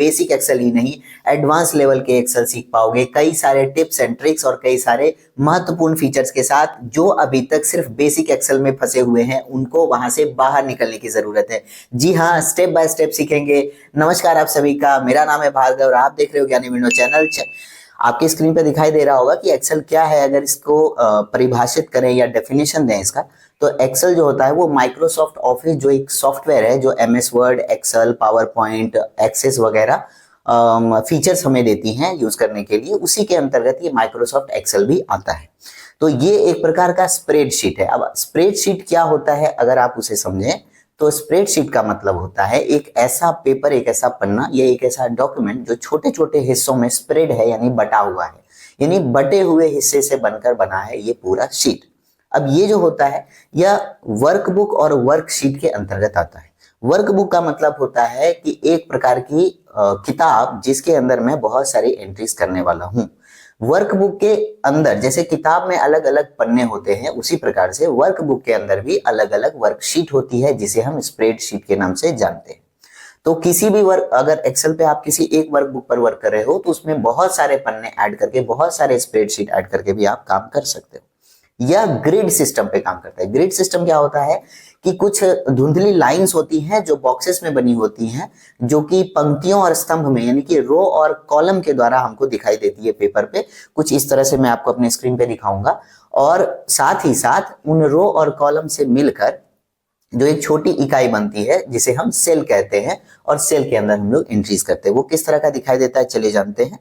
Basic Excel ही नहीं, advance level के Excel सीख पाओगे, कई सारे टिप्स एंड ट्रिक्स और कई सारे महत्वपूर्ण फीचर्स के साथ। जो अभी तक सिर्फ बेसिक एक्सेल में फंसे हुए हैं उनको वहां से बाहर निकलने की जरूरत है। जी हाँ, स्टेप बाय स्टेप सीखेंगे। नमस्कार आप सभी का, मेरा नाम है भार्गव और आप देख रहे हो ज्ञानी विनोद चैनल। आपकी स्क्रीन पे दिखाई दे रहा होगा कि एक्सेल क्या है। अगर इसको परिभाषित करें या डेफिनेशन दें इसका, तो एक्सेल जो होता है वो माइक्रोसॉफ्ट ऑफिस जो एक सॉफ्टवेयर है जो MS Word, Excel, PowerPoint, Access वगैरह फीचर्स हमें देती हैं यूज करने के लिए, उसी के अंतर्गत ये माइक्रोसॉफ्ट एक्सेल भी आता है। तो ये एक प्रकार का स्प्रेडशीट है। अब स्प्रेडशीट क्या होता है अगर आप उसे समझें, तो स्प्रेडशीट का मतलब होता है एक ऐसा पेपर, एक ऐसा पन्ना या एक ऐसा डॉक्यूमेंट जो छोटे छोटे हिस्सों में स्प्रेड है, यानी बटा हुआ है, यानी बटे हुए हिस्से से बनकर बना है ये पूरा शीट। अब ये जो होता है यह वर्कबुक और वर्कशीट के अंतर्गत आता है। वर्कबुक का मतलब होता है कि एक प्रकार की किताब जिसके अंदर मैं बहुत सारी एंट्रीज करने वाला हूं। वर्कबुक के अंदर जैसे किताब में अलग अलग पन्ने होते हैं, उसी प्रकार से वर्कबुक के अंदर भी अलग अलग वर्कशीट होती है जिसे हम स्प्रेडशीट के नाम से जानते हैं। तो किसी भी वर्क, अगर एक्सेल पे आप किसी एक वर्कबुक पर वर्क कर रहे हो तो उसमें बहुत सारे पन्ने ऐड करके, बहुत सारे स्प्रेडशीट ऐड करके भी आप काम कर सकते हो। यह ग्रिड सिस्टम पे काम करता है। ग्रिड सिस्टम क्या होता है कि कुछ धुंधली लाइंस होती हैं जो बॉक्सेस में बनी होती हैं, जो कि पंक्तियों और स्तंभ में, यानी कि रो और कॉलम के द्वारा हमको दिखाई देती है पेपर पे। कुछ इस तरह से मैं आपको अपने स्क्रीन पे दिखाऊंगा, और साथ ही साथ उन रो और कॉलम से मिलकर जो एक छोटी इकाई बनती है जिसे हम सेल कहते हैं, और सेल के अंदर हम लोग एंट्रीज करते हैं। वो किस तरह का दिखाई देता है चलिए जानते हैं।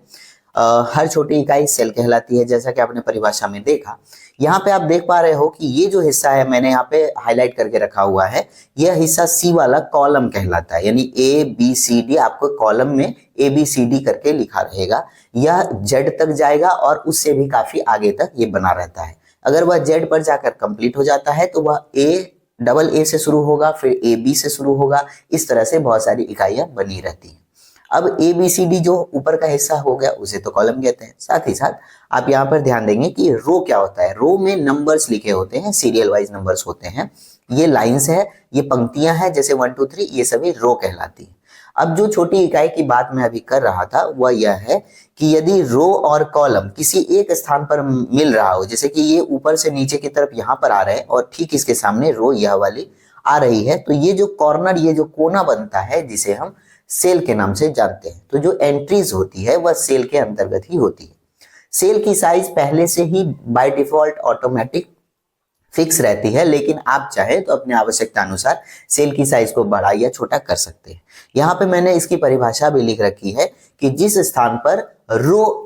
हर छोटी इकाई सेल कहलाती है, जैसा कि आपने परिभाषा में देखा। यहाँ पे आप देख पा रहे हो कि ये जो हिस्सा है मैंने यहाँ पे हाईलाइट करके रखा हुआ है, यह हिस्सा सी वाला कॉलम कहलाता है, यानी ए बी सी डी आपको कॉलम में ए बी सी डी करके लिखा रहेगा। यह जेड तक जाएगा और उससे भी काफी आगे तक ये बना रहता है। अगर वह जेड पर जाकर कंप्लीट हो जाता है तो वह डबल ए से शुरू होगा, फिर ए बी से शुरू होगा। इस तरह से बहुत सारी इकाइयां बनी रहती हैं। अब ए बी सी डी जो ऊपर का हिस्सा हो गया उसे तो कॉलम कहते हैं। साथ ही साथ आप यहाँ पर ध्यान देंगे कि रो क्या होता है। रो में नंबर्स लिखे होते हैं, सीरियल वाइज नंबर्स होते हैं। ये लाइंस है, ये पंक्तियां हैं, जैसे 1 2 3, ये सभी रो कहलाती है। अब जो छोटी इकाई की बात मैं अभी कर रहा था वह यह है कि यदि रो और कॉलम किसी एक स्थान पर मिल रहा हो, जैसे कि ये ऊपर से नीचे की तरफ यहाँ पर आ रहे हैं और ठीक इसके सामने रो यह वाली आ रही है, तो ये जो कॉर्नर, ये जो कोना बनता है जिसे हम सेल के नाम से जानते हैं। तो जो एंट्रीज होती है वह सेल के अंतर्गत ही होती है। सेल की साइज पहले से ही बाय डिफॉल्ट ऑटोमेटिक फिक्स रहती है, लेकिन आप चाहे तो अपने आवश्यकता अनुसार सेल की साइज को बड़ा या छोटा कर सकते हैं। यहाँ पे मैंने इसकी परिभाषा भी लिख रखी है कि जिस स्थान पर रो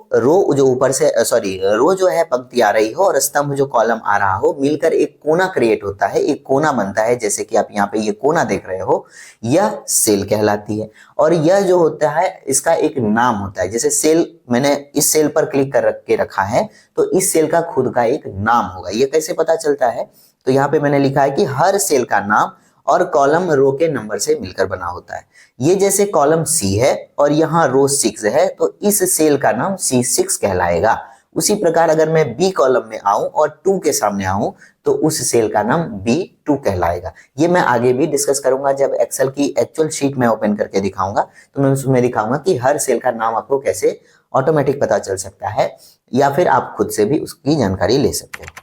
जो ऊपर से रो जो है पंक्ति आ रही हो और स्तंभ जो कॉलम आ रहा हो, मिलकर एक कोना क्रिएट होता है, एक कोना बनता है। जैसे कि आप यहाँ पे ये कोना देख रहे हो, यह सेल कहलाती है। और यह जो होता है इसका एक नाम होता है। जैसे सेल, मैंने इस सेल पर क्लिक कर के रखा है तो इस सेल का खुद का एक नाम होगा। ये कैसे पता चलता है, तो यहाँ पे मैंने लिखा है कि हर सेल का नाम और कॉलम रो के नंबर से मिलकर बना होता है। ये जैसे कॉलम सी है और यहाँ रो 6 है तो इस सेल का नाम C6 कहलाएगा। उसी प्रकार अगर मैं बी कॉलम में आऊं और 2 के सामने आऊं तो उस सेल का नाम B2 कहलाएगा। ये मैं आगे भी डिस्कस करूंगा जब एक्सेल की एक्चुअल शीट में ओपन करके दिखाऊंगा, तो मैं उसमें दिखाऊंगा कि हर सेल का नाम आपको कैसे ऑटोमेटिक पता चल सकता है, या फिर आप खुद से भी उसकी जानकारी ले सकते हो।